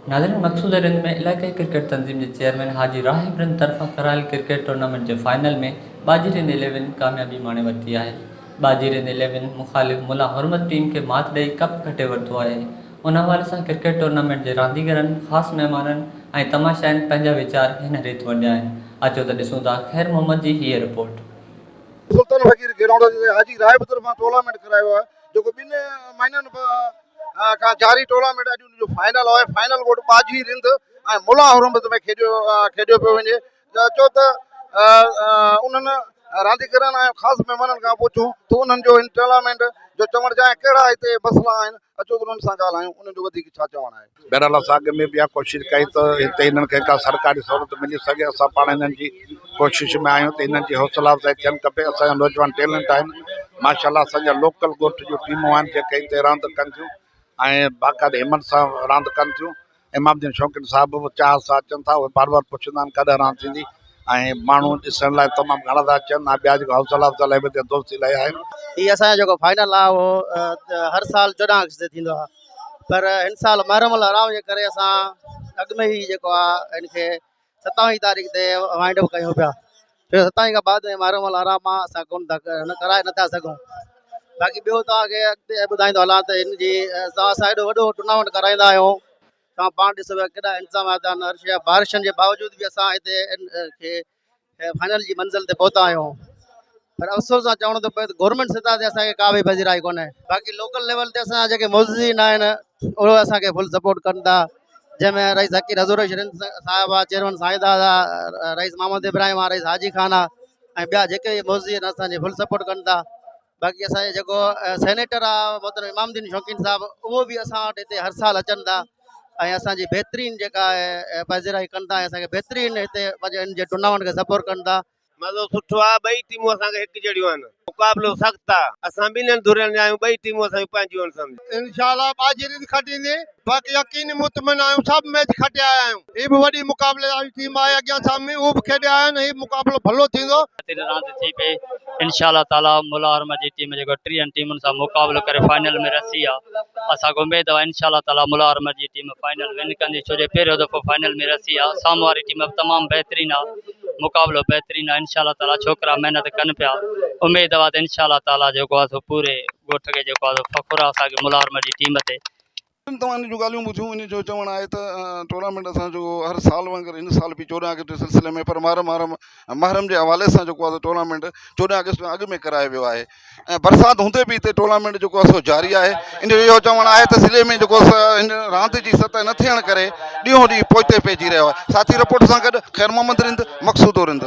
नाज़रीन मक़सूद रिंद में इलाक़ाई क्रिकेट तंज़ीम के चेयरमैन हाजी राहिब रिंद तरफ़ां करायल क्रिकेट टूर्नामेंट के फाइनल में बाजीरिंद 11 कामयाबी माणे वरिती आहे। बाजीरिंद 11 मुख़ालिफ़ मुला हुरमत टीम के मात ॾेई कप खटे वरितो आहे। उन हवाले सां क्रिकेट टूर्नामेंट के रांदीगरनि, ख़ासि महिमाननि ऐं तमाशाइनि पंहिंजा वीचार हिन रीति वंडिया आहिनि। अचो त ॾिसूं था ख़ैर मोहम्मद जी हीअ रिपोर्ट। सुल्तान फ़कीर ग्राउंड ते हाजी राहिब तरफ़ां टूर्नामेंट करायो आहे जेको 2 महीननि का जारी टूर्नामेंट अॼु जो फाइनल आहे। फाइनल कोड बाजी रिंद ऐं मुला हुरमत में खेॾियो पियो वञे। चो त उन्हनि रांदीगरनि ऐं ख़ासि महिमाननि खां पुछूं त उन्हनि जो इन टूर्नामेंट जो चवण जा कहिड़ा हिते मसइला आहिनि। अचो त उन्हनि सां ॻाल्हायूं उन्हनि जो वधीक छा चवणु आहे। बहरहाल असां अॻु में बि इहा कोशिशि कई त हिते हिननि खे का सरकारी सहूलियत मिली सघे। असां पाण हिननि जी कोशिश में आहियूं त हिननि जी हौसला अफ़ज़ाई थियणु खपे। असांजा नौजवान टैलेंट आहिनि माशाल्लाह। असांजा लोकल ॻोठ जूं टीमूं आहिनि जेके हिते रांदि कनि थियूं ऐं बाक़ाइदे हिमत सां रांदि कनि थियूं। इमामुद्दीन शौक़ीन साहिब बि चाह सां अचनि था, उहे बार बार पुछंदा आहिनि कॾहिं रांदि थींदी ऐं माण्हू ॾिसण लाइ तमामु घणा था अचनि। ऐं ॿिया जेको हौसला अफ़ज़ाई बि हिते दोस्ती लाइ आहिनि। हीअ असांजो जेको फाइनल आहे उहो हर साल 14 अगस्त ते थींदो आहे, पर हिन साल महरम हराम जे करे असां अॻु में ई जेको आहे हिनखे 27 तारीख़ ते वाइंड अप कयूं पिया। छो 27 खां बाद में महरम हराम आहे असां कोन था कराए नथा सघूं। बाक़ी ॿियो तव्हांखे अॻिते ॿुधाईंदो हलां त हिन जी असां एॾो वॾो टूर्नामेंट कराईंदा आहियूं। तव्हां पाण ॾिसो केॾा इंतज़ामात आहिनि। हर शइ बारिशनि जे बावजूद बि असां हिते फाइनल जी मंज़िल ते पहुता आहियूं। पर अफ़सोस सां चवणो थो पए त गवर्नमेंट सतह ते असांखे का बि पज़ीराई कोन्हे। बाक़ी लोकल लेवल ते असांजा जेके मुअज़्ज़िज़ीन आहिनि उहे असांखे फुल सपोर्ट कनि था, जंहिंमें रईस ज़कीर हज़ूर शरीफ़ साहिब आहे, चेयरमैन साईदाद आहे, रईस मोहम्मद इब्राहिम आहे, रईस हाजी खान आहे ऐं ॿिया जेके मुअज़्ज़िज़ीन असांजे फुल सपोर्ट कनि था। बाक़ी असांजे जेको सेनेटर आहे मोहतरम इमामुद्दीन शौक़ीन साहिब उहो बि असां वटि हिते हर साल अचनि था ऐं असांजी बहितरीनु जेका आहे पज़ीराई कनि था ऐं असांखे बहितरीनु हिते इन जे टूर्नामेंट खे सपोर्ट कनि था। मज़ो सुठो आहे। ॿई टीमूं असांखे हिकु जहिड़ियूं आहिनि। मुक़ाबिलो सख़्तु आहे। असां ॿिन्हिनि धुरियुनि जा आहियूं। ॿई टीमूं असांजी पंहिंजियूं आहिनि सम्झ। इंशाल्लाह बाजीरिंद खटींदी। बाक़ी यकीनी मुतमिन आहियूं। सभु मैच खटे आया आहियूं। ही बि वॾी मुक़ाबले वारी टीम आहे अॻियां सामने उहो बि खेॾे आया आहिनि। ही मुक़ाबिलो भलो थींदो। रांदि थी पई इंशाल्लाह ताला मुला हुरमत जी टीम जेको 3 टीमुनि सां मुक़ाबिलो करे फाइनल में रसी आहे। असांखे उमेद आहे इंशाल्लाह ताला मुला हुरमत जी टीम फाइनल विन कंदी, छो जो पहिरियों दफ़ो फाइनल में रसी आहे। साम्हूं वारी टीम बि तमामु बहितरीनु आहे, मुक़ाबिलो बहितरीनु आहे। इंशाल्लाह ताला छोकिरा महिनत कनि पिया। उमेद आहे त इंशाल्लाह ताला जेको आहे सो पूरे ॻोठ खे जेको आहे फ़ख़ुरु आहे असांखे मुला हुरमत जी टीम ते। तव्हां जो ॻाल्हियूं ॿुधियूं। इन जो चवणु आहे त टूर्नामेंट असांजो हर साल वांगुरु इन साल बि 14 अगस्त जे सिलसिले में पर महरम जे हवाले सां जेको आहे टूर्नामेंट 14 अगस्त में अॻु में करायो वियो आहे ऐं बरसाति हूंदे बि हिते टूर्नामेंट जेको आहे सो जारी आहे। इन जो इहो चवणु आहे त ज़िले में जेको हिन रांदि जी सतह न थियण करे ॾींहों ॾींहुं पोइते पइजी रहियो आहे। साथी रिपोर्ट सां गॾु ख़ैर मोहम्मद रिंद, मक़सूद रिंद।